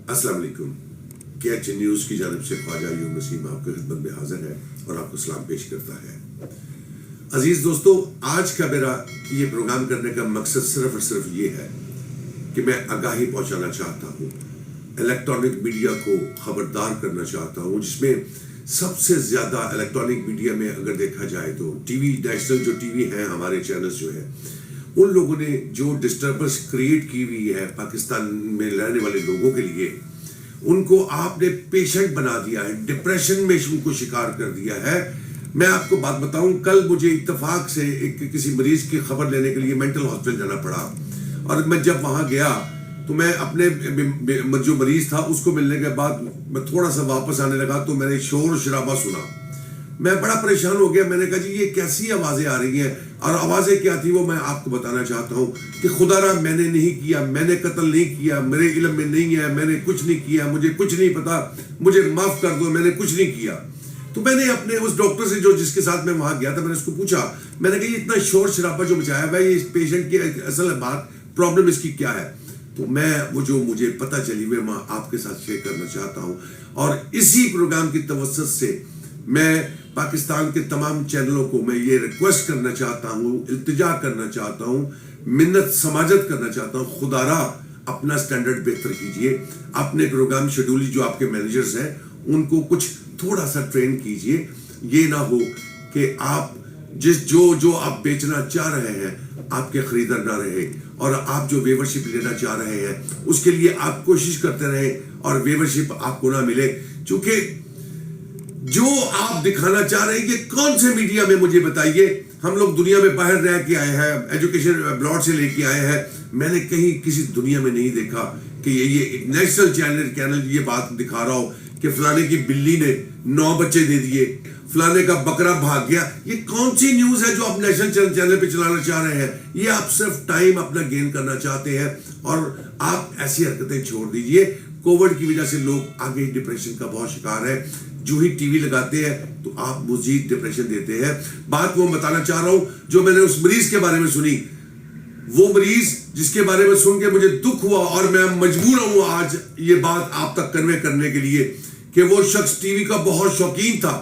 السلام علیکم. KH news کی جانب سے خواجہ ایوب نسیم آپ کی خدمت میں حاضر ہے اور آپ کو سلام پیش کرتا ہے. عزیز دوستو، آج کا میرا یہ پروگرام کرنے کا مقصد صرف اور صرف یہ ہے کہ میں آگاہی پہنچانا چاہتا ہوں، الیکٹرانک میڈیا کو خبردار کرنا چاہتا ہوں، جس میں سب سے زیادہ الیکٹرانک میڈیا میں اگر دیکھا جائے تو ٹی وی، نیشنل جو ٹی وی ہیں، ہمارے چینلز جو ہیں، ان لوگوں نے جو ڈسٹربنس کریٹ کی ہوئی ہے پاکستان میں رہنے والے لوگوں کے لیے، ان کو آپ نے پیشنٹ بنا دیا ہے، ڈپریشن میں ان کو شکار کر دیا ہے. میں آپ کو بات بتاؤں، کل مجھے اتفاق سے کسی مریض کی خبر لینے کے لیے مینٹل ہاسپٹل جانا پڑا، اور میں جب وہاں گیا تو میں اپنے جو مریض تھا اس کو ملنے کے بعد میں تھوڑا سا واپس آنے لگا تو میں نے شور شرابہ سنا. میں بڑا پریشان ہو گیا. میں نے کہا جی یہ کیسی آوازیں آ رہی ہیں، اور آوازیں کیا تھی وہ میں آپ کو بتانا چاہتا ہوں کہ خدا را میں نے نہیں کیا، میں نے قتل نہیں کیا، میرے علم میں نہیں ہے، میں نے کچھ نہیں کیا، مجھے کچھ نہیں پتا، مجھے معاف کر دو، میں نے کچھ نہیں کیا. تو میں نے اپنے اس ڈاکٹر سے جس کے ساتھ میں وہاں گیا تھا، میں نے اس کو پوچھا، میں نے کہا یہ اتنا شور شرابہ جو مچایا ہوا ہے، یہ پیشنٹ کی اصل بات پرابلم اس کی کیا ہے؟ تو میں وہ جو مجھے پتہ چلی میں آپ کے ساتھ شیئر کرنا چاہتا ہوں. اور اسی پروگرام کی توسط سے میں پاکستان کے تمام چینلوں کو میں یہ ریکویسٹ کرنا چاہتا ہوں، التجا کرنا چاہتا ہوں، منت سماجت کرنا چاہتا ہوں، خدا را اپنا سٹینڈرڈ بہتر کیجئے. اپنے پروگرام شیڈول جو آپ کے مینیجرز ہیں ان کو کچھ تھوڑا سا ٹرین کیجئے. یہ نہ ہو کہ آپ جو آپ بیچنا چاہ رہے ہیں آپ کے خریدار نہ رہے، اور آپ جو ویورشپ لینا چاہ رہے ہیں اس کے لیے آپ کوشش کرتے رہیں اور ویورشپ آپ کو نہ ملے. چونکہ جو آپ دکھانا چاہ رہے ہیں کہ کون سے میڈیا میں مجھے بتائیے. ہم لوگ دنیا میں باہر رہ کے آئے ہیں، ایجوکیشن ابراڈ سے لے کے آئے ہیں. میں نے کہیں کسی دنیا میں نہیں دیکھا کہ یہ نیشنل چینل یہ بات دکھا رہا ہو کہ فلانے کی بلی نے 9 بچے دے دیے، فلانے کا بکرا بھاگ گیا. یہ کون سی نیوز ہے جو آپ نیشنل چینل پہ چلانا چاہ رہے ہیں؟ یہ آپ صرف ٹائم اپنا گین کرنا چاہتے ہیں، اور آپ ایسی حرکتیں چھوڑ دیجئے. کووڈ کی وجہ سے لوگ آگے ڈپریشن کا بہت شکار ہے. جو ہی ٹی وی لگاتے ہیں تو آپ مزید ڈپریشن دیتے ہیں. بات وہ بتانا چاہ رہا ہوں جو میں نے اس مریض کے بارے میں سنی، وہ مریض جس کے بارے میں سن کے مجھے دکھ ہوا، اور میں مجبور ہوں آج یہ بات آپ تک کنوے کرنے کے لیے کہ وہ شخص ٹی وی کا بہت شوقین تھا.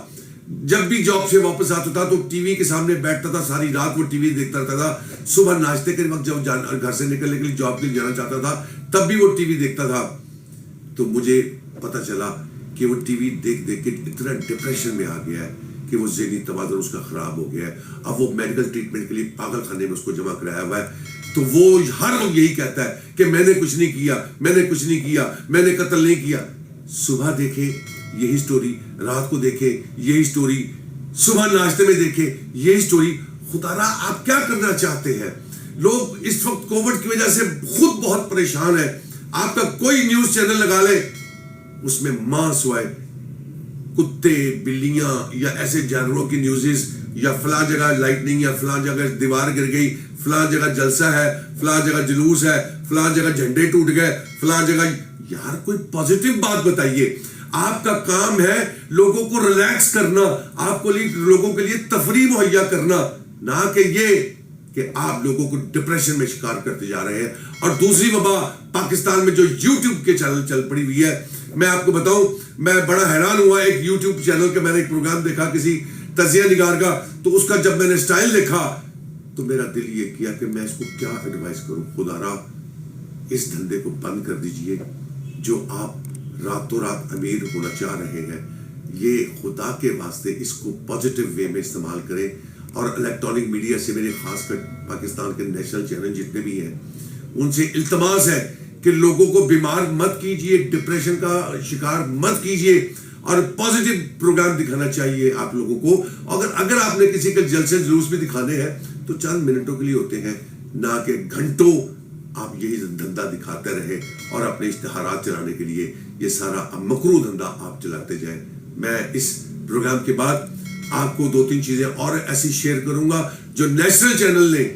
جب بھی جاب سے واپس آتا تھا تو ٹی وی کے سامنے بیٹھتا تھا، ساری رات وہ ٹی وی دیکھتا رہتا تھا. صبح ناشتے کے وقت جب گھر سے نکلنے کے لیے جاب کے لیے جانا چاہتا تھا تب بھی وہ ٹی وی دیکھتا تھا. تو مجھے پتا چلا کہ وہ ٹی وی دیکھ کے اتنا ڈپریشن میں آ گیا ہے کہ وہ ذہنی توازن اس کا خراب ہو گیا ہے. اب وہ میڈیکل ٹریٹمنٹ کے لیے پاگل خانے میں اس کو جمع کرایا ہوا ہے. تو وہ ہر وقت یہی کہتا ہے کہ میں نے کچھ نہیں کیا، میں نے کچھ نہیں کیا، میں نے قتل نہیں کیا. صبح دیکھے یہی سٹوری، رات کو دیکھے یہی سٹوری، صبح ناشتے میں دیکھے یہی سٹوری. خدا را آپ کیا کرنا چاہتے ہیں؟ لوگ اس وقت کووڈ کی وجہ سے خود بہت پریشان ہے. آپ کا کوئی نیوز چینل لگا لے، اس میں ماں سوائے کتے، بلیاں یا ایسے جانوروں کی نیوزز، یا فلاں جگہ لائٹ نہیں ہے، فلاں جگہ دیوار گر گئی، فلاں جگہ جلسہ ہے، فلاں جگہ جلوس ہے، فلاں جگہ جھنڈے ٹوٹ گئے، فلاں جگہ. یار کوئی پازیٹیو بات بتائیے. آپ کا کام ہے لوگوں کو ریلیکس کرنا، آپ کو لوگوں کے لیے تفریح مہیا کرنا، نہ کہ یہ کہ آپ لوگوں کو ڈپریشن میں شکار کرتے جا رہے ہیں. اور دوسری وبا پاکستان میں جو یوٹیوب کے چینل چل پڑی ہوئی ہے، میں آپ کو بتاؤں میں بڑا حیران ہوا. ایک یوٹیوب چینل کا میں نے ایک پروگرام دیکھا کسی تجزیہ نگار کا، تو اس کا جب میں نے سٹائل دیکھا تو میرا دل یہ کیا کہ میں اس کو کیا ایڈوائز کروں. خدا را اس دھندے کو بند کر دیجئے. جو آپ راتوں رات امیر ہونا چاہ رہے ہیں، یہ خدا کے واسطے اس کو پازیٹیو وے میں استعمال کریں. اور الیکٹرانک میڈیا سے میرے خاص کر پاکستان کے نیشنل چینل جتنے بھی ہیں ان سے التماس ہے کہ لوگوں کو بیمار مت کیجئے، ڈپریشن کا شکار مت کیجئے، اور پازیٹیو پروگرام دکھانا چاہیے آپ لوگوں کو. اگر آپ نے کسی کے جلسے جلوس بھی دکھانے ہیں تو چند منٹوں کے لیے ہوتے ہیں، نہ کہ گھنٹوں آپ یہی دھندا دکھاتے رہے اور اپنے اشتہارات چلانے کے لیے یہ سارا مکروہ دھندا آپ چلاتے جائیں. میں اس پروگرام کے بعد آپ کو 2-3 چیزیں اور ایسی شیئر کروں گا جو نیشنل چینل نے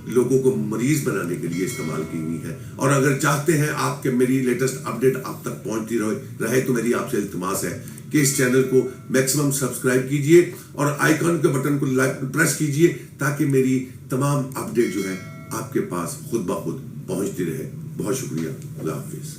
لوگوں کو مریض بنانے کے لیے استعمال کی ہوئی ہے. اور اگر چاہتے ہیں آپ کہ میری لیٹسٹ اپڈیٹ آپ تک پہنچتی رہے تو میری آپ سے التماس ہے کہ اس چینل کو میکسیمم سبسکرائب کیجئے اور آئیکن کے بٹن کو پریس کیجئے تاکہ میری تمام اپڈیٹ جو ہے آپ کے پاس خود بخود پہنچتی رہے. بہت شکریہ. اللہ حافظ.